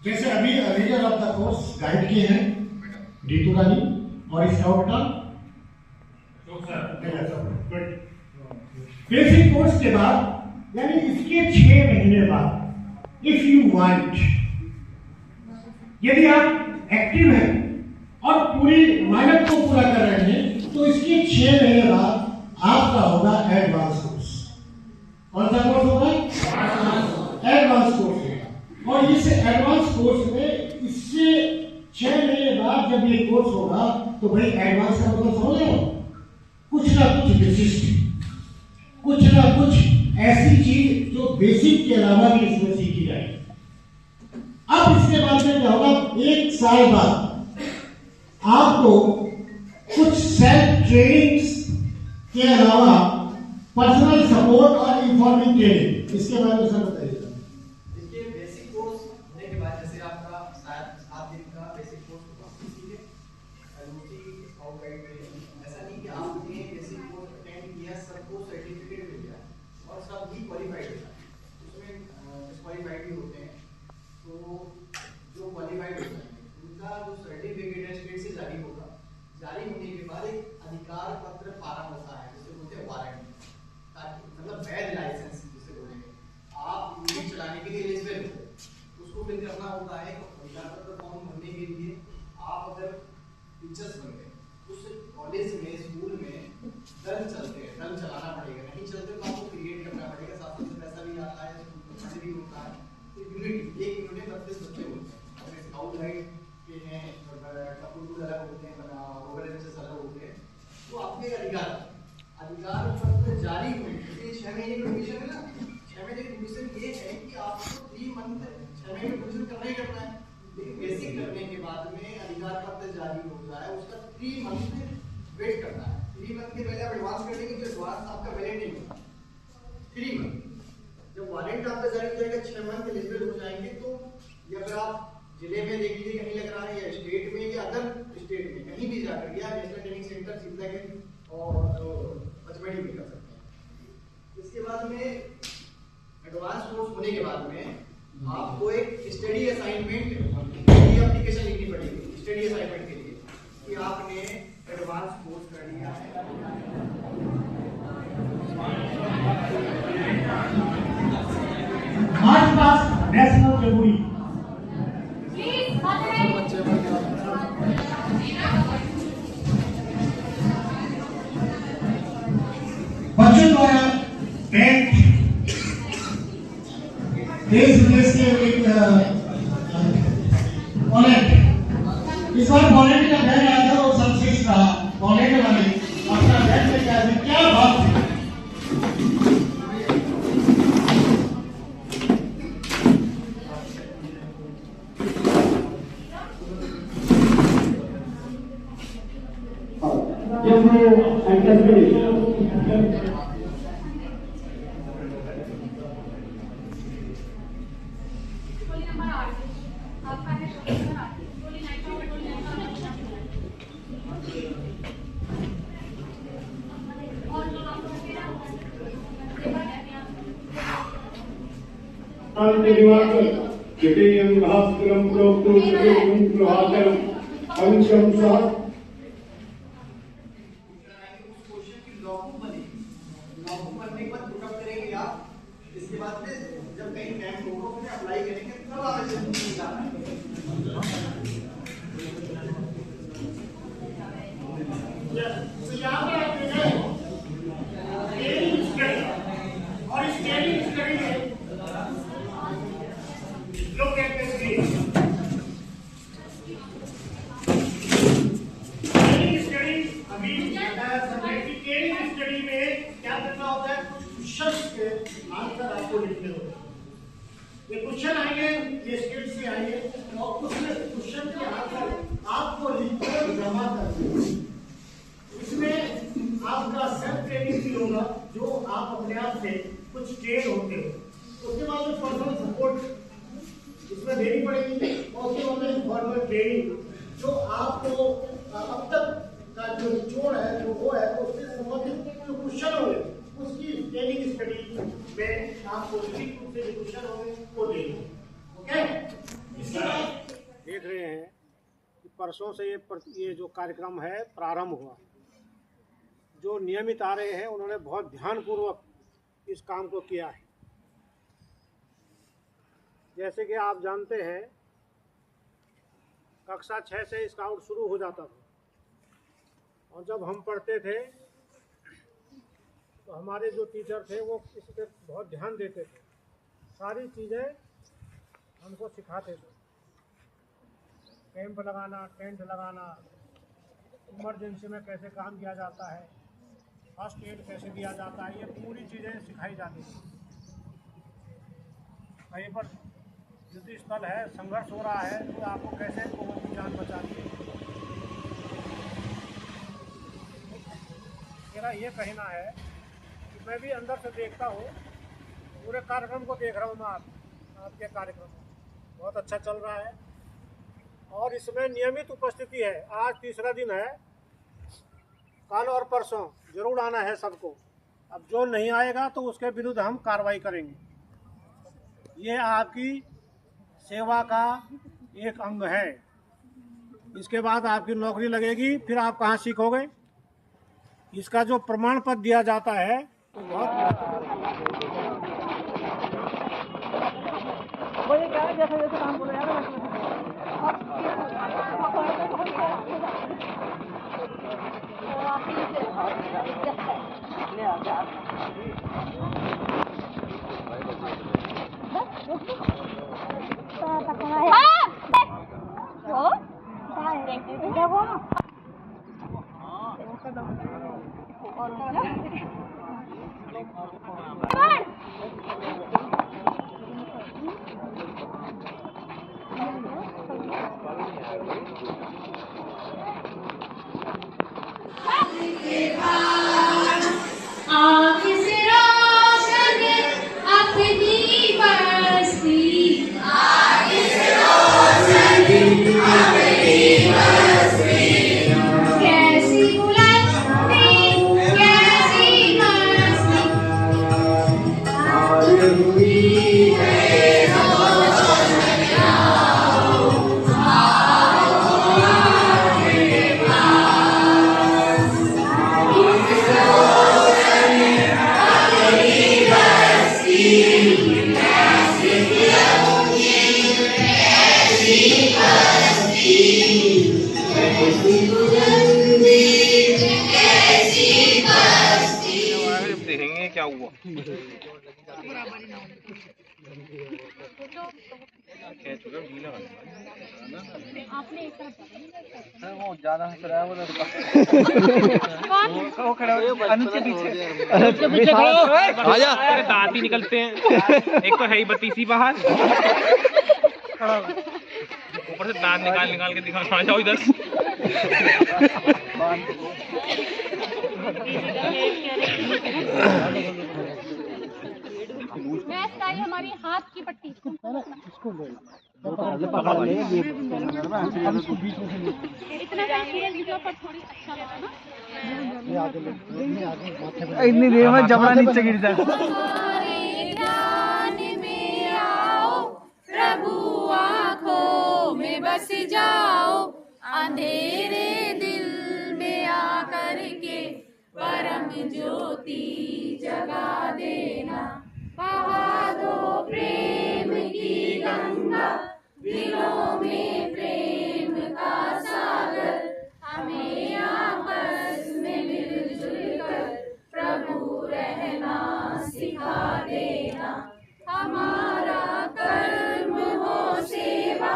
जैसे अभी leader of the course guide किए हैं रीतू रानी और स्काउट का बेसिक कोर्स के बाद यानी इसके 6 महीने बाद इफ यू वांट, यदि आप एक्टिव हैं और पूरी मानक को पूरा कर रहे हैं तो इसके 6 महीने बाद आपका होगा एडवांस कोर्स। कौन सा कोर्स होगा? एडवांस कोर्स होगा। और इस एडवांस कोर्स में इससे 6 महीने बाद जब ये कोर्स होगा तो भाई एडवांस का मतलब समझ रहे हो, कुछ ना कुछ विशिष्ट, कुछ ना कुछ ऐसी चीज जो बेसिक के अलावा भी इसमें सीखी जाएगी। अब इसके बाद में क्या होगा, 1 साल बाद आपको कुछ सेल्फ ट्रेनिंग्स के अलावा पर्सनल सपोर्ट और इन्फॉर्मिंग ट्रेनिंग, इसके बारे में सर बताइएगा। देखिए बेसिक कोर्स होने के बाद जैसे आपका 7 दिन का बेसिक कोर्स होगा, ठीक है, स्काउट गाइड ट्रेनिंग। ऐसा नहीं कि आपने बेसिक कोर्स अटेंड किया सबको सर्टिफिकेट मिल गया और सब भी क्वालिफाइड है, उसमें डिस्क्वालीफाइड भी होते हैं। तो जो क्वालिफाइड होते हैं उनका जो सर्टिफिकेट है स्टेट से जारी होगा। जारी होने के बाद एक अधिकार पत्र फार्म होता है जिसे बोलते हैं वारंट, ताकि मतलब वैध लाइसेंस जिसे बोलेंगे, आप यूनिट चलाने के लिए एलिजिबल हो, उसको फिल करना होता है। अधिकार पत्र फॉर्म भरने के लिए आप अगर टीचर्स बन गए, उस कॉलेज में स्कूल में दल चलते हैं, दल चलाना पड़ेगा, नहीं चलते तो आपको क्रिएट करना पड़ेगा, साथ से पैसा भी आता है, फंड भी होता है। तो यूनिट एक यूनिट में 32 बच्चे होते हैं, और स्काउट गाइड के हैं कपूर अलग होते हैं, ऑर्गेनाइजेशन अलग होते हैं। तो आपके अधिकार पत्र जारी हुए, 6 महीने का ड्यूरेशन है ना, 6 महीने का ड्यूरेशन ये है कि आपको 3 मंथ 6 महीने का ड्यूरेशन करना ही करना है। लेकिन बेसिक करने के बाद में अधिकार पत्र जारी हो जाए उसका 3 मंथ वेट करना है। 3 मंथ के पहले आप एडवांस कर देंगे तो एडवांस आपका वैलिड नहीं होगा 3 मंथ। जब वारंट आपका जारी हो जाएगा 6 मंथ एलिजिबल हो जाएंगे, तो या फिर आप जिले में देख लीजिए कहीं लग रहा है, या स्टेट में या अदर स्टेट में कहीं भी जाकर, या नेशनल ट्रेनिंग सेंटर सीतागढ़ और पचमढ़ी में कर सकते हैं। इसके बाद में एडवांस कोर्स होने के बाद में आपको एक स्टडी असाइनमेंट की एप्लीकेशन लिखनी पड़ेगी स्टडी असाइनमेंट के लिए कि आपने एडवांस कोर्स कर लिया है। मार्च पास नेशनल जरूरी बच्चों द्वारा देश विदेश के पोलैंड, इस बार पोलैंड का बैग आया था, वो सबसे था पोलैंड वाले अपना बैग लेके आए थे, क्या बात है। इसके बाद में जब कहीं कैंप होगा उसमें अप्लाई करेंगे तब आवेदन जाना है। तो यहाँ पर आप देख रहे हो ट्रेनिंग स्टडी, और इस ट्रेनिंग स्टडी में लोग कहते हैं ट्रेनिंग स्टडी अभी बताया था कि ट्रेनिंग स्टडी में क्या करना होता है, कुछ क्वेश्चन के आंसर आपको लिखने होते हैं। ये क्वेश्चन आएंगे, ये स्टेट से आएंगे, और उसमें क्वेश्चन के आंसर आपको लिखकर जमा करना है। इसमें आपका सेल्फ ट्रेनिंग भी होगा, जो आप अपने आप से कुछ ट्रेन होते हो। उसके बाद में पर्सनल सपोर्ट इसमें देनी पड़ेगी, और उसके बाद में फॉर्मल ट्रेनिंग जो आपको अब तक का जो निचोड़ है, जो वो है, उससे संबंधित जो क्वेश्चन होंगे उसकी ट्रेनिंग स्टडी में आपको लिखित रूप से जो क्वेश्चन होंगे वो देंगे। ओके, इसके बाद परसों से ये जो कार्यक्रम है प्रारंभ हुआ। जो नियमित आ रहे हैं उन्होंने बहुत ध्यानपूर्वक इस काम को किया है। जैसे कि आप जानते हैं, कक्षा 6 से स्काउट शुरू हो जाता था, और जब हम पढ़ते थे तो हमारे जो टीचर थे वो इस पर बहुत ध्यान देते थे, सारी चीज़ें हमको सिखाते थे। कैंप लगाना, टेंट लगाना, इमरजेंसी में कैसे काम किया जाता है, फर्स्ट एड कैसे दिया जाता है, ये पूरी चीज़ें सिखाई जाती थी। कहीं पर युद्ध स्थल है, संघर्ष हो रहा है, तो आपको कैसे लोगों की जान बचानी है। मेरा ये कहना है कि मैं भी अंदर से देखता हूँ, पूरे कार्यक्रम को देख रहा हूँ मैं आपके कार्यक्रम बहुत अच्छा चल रहा है और इसमें नियमित उपस्थिति है। आज तीसरा दिन है, कल और परसों जरूर आना है सबको। अब जो नहीं आएगा तो उसके विरुद्ध हम कार्रवाई करेंगे। ये आपकी सेवा का एक अंग है। इसके बाद आपकी नौकरी लगेगी, फिर आप कहाँ सीखोगे। इसका जो प्रमाण पत्र दिया जाता है तो बहुत जैसे काम बोले देखेंगे क्या हुआ। वो ज्यादा हंस रहा है वो लड़का। वो खड़ा है अनुज के पीछे। अनुज के पीछे आजा। दांत ही निकलते हैं। एक तो है ही बत्तीसी बाहर। ऊपर से दांत निकाल के दिखा। आ जाओ इधर। हमारी हाथ की पट्टी इतनी देर में जबड़ा नीचे गिर जाए। प्रभु आँखों में बस जाओ, अंधेरे दिल में आकर के परम ज्योति जगा देना। बहा दो प्रेम की गंगा, दिलों में प्रेम का सागर। हमें आपस में मिलजुल कर प्रभु रहना सिखा देना। हमारा कर्म हो सेवा,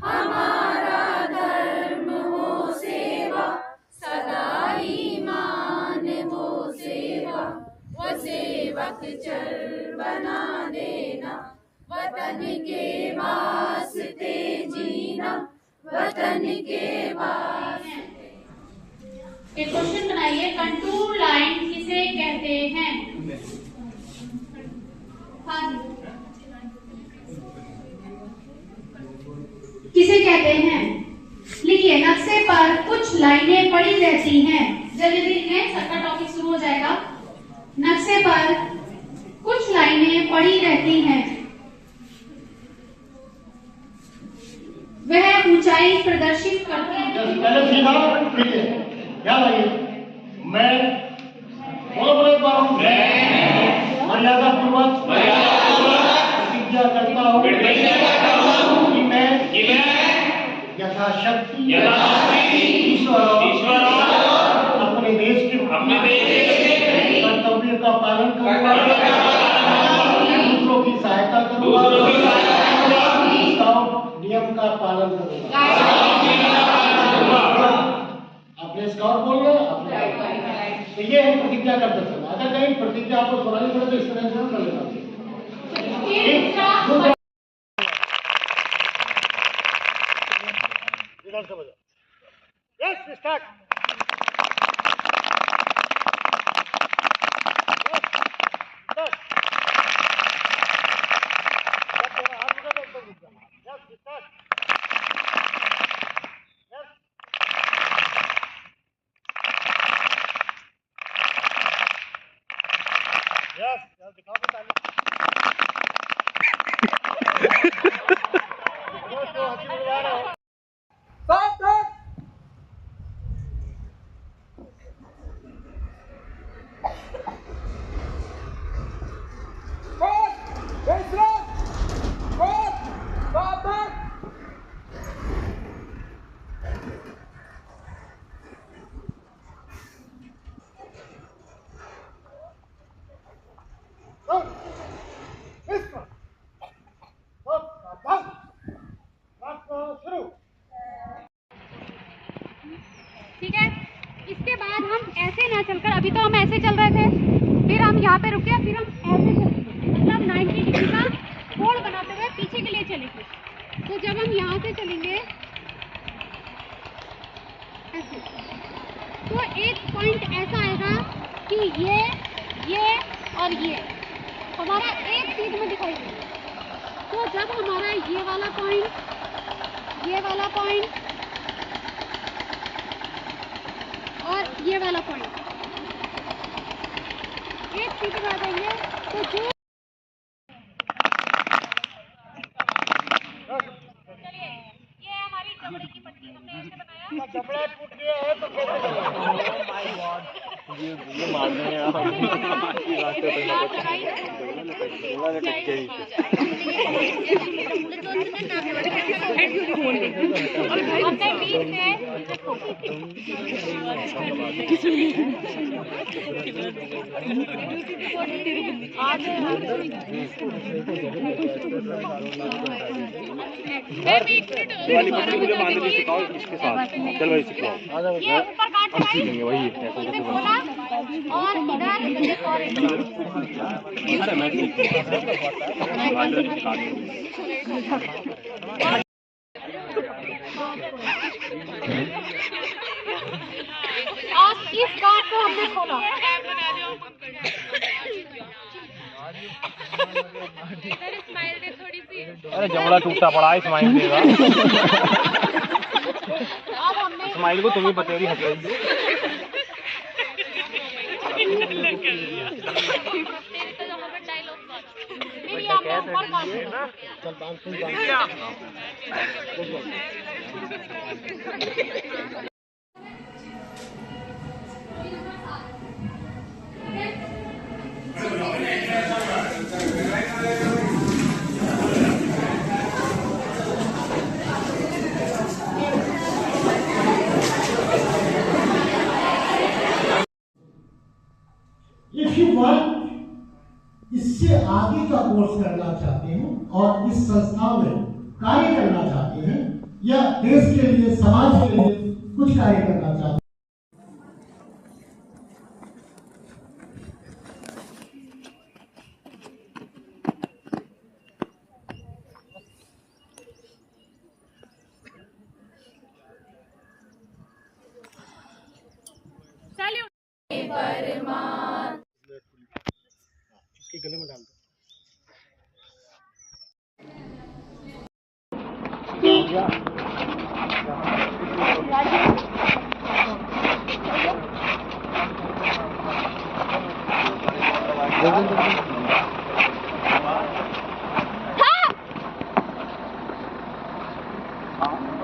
हमारा धर्म हो सेवा, सदा ईमान हो सेवा। वो सेवक चल बना देना, वतन के वास्ते जीना, वतन के वास्ते। एक क्वेश्चन बनाइए, कंटूर लाइन किसे कहते हैं? हाँ जी, किसे कहते हैं? लिखिए, नक्शे पर कुछ लाइनें पड़ी रहती हैं। जल्दी लिखें, सबका टॉपिक शुरू हो जाएगा। नक्शे पर कुछ लाइनें पड़ी रहती हैं, वह ऊंचाई प्रदर्शित करती है। पहले सीखा ठीक है, क्या लगे? मैं बोलो एक बार मर्यादा पूर्वक प्रतिज्ञा करता हूँ कि मैं यथाशक्ति ईश्वर अपने देश के कर्तव्य का पालन करूंगा, दूसरों की सहायता करूंगा, नियम का पालन करूंगा। अपने स्काउट बोलना अपने, तो ये है प्रतिज्ञा करते समय। अगर कहीं प्रतिज्ञा आपको सुनानी पड़े तो इस तरह से कर लेना चाहिए। Yes start. ठीक है, इसके बाद हम ऐसे ना चलकर, अभी तो हम ऐसे चल रहे थे, फिर हम यहाँ पे रुके, फिर हम ऐसे चलेंगे, मतलब 90 डिग्री का कोण बनाते हुए पीछे के लिए चलेंगे। तो जब हम यहाँ से चलेंगे ऐसे, तो एक पॉइंट ऐसा आएगा कि ये और ये हमारा एक सीध में दिखाई देगा। तो जब हमारा ये वाला पॉइंट और ये वाला पॉइंट एक सीध में आ जाएंगे, तो जो चलिए, ये हमारी चमड़े की पट्टी हमने ऐसे बनाया। कपड़ा टूट गया है तो कैसे करेंगे? ओह माय गॉड, ये मारने हैं यार। वाली पट्टी मुझे बांधने सिखाओ इसके साथ। चल भाई सिखाओ। ये ऊपर काट सीखेंगे वही इसे खोला और इधर और अरे मैं सिखा दूंगी। और इस गांठ को हमने खोला। अरे जबड़ा टूटा पड़ा है, स्माइल देगा। स्माइल को तुम्हें बतेरी हटेगी। इफ यू वांट इससे आगे का कोर्स करना चाहते हैं और इस संस्था में कार्य करना चाहते हैं या देश के लिए समाज के लिए कुछ कार्य करना चाहते हैं, इसके गले में डाल दो। हाँ।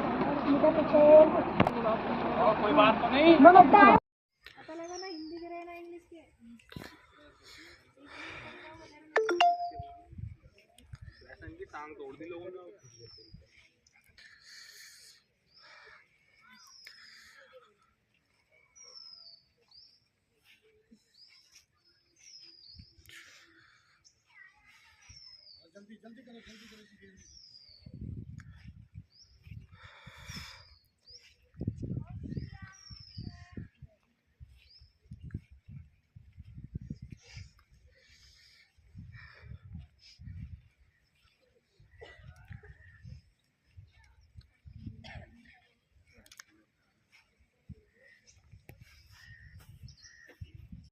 टांग तोड़ दी लोगों ने। जल्दी जल्दी करो, जल्दी करो।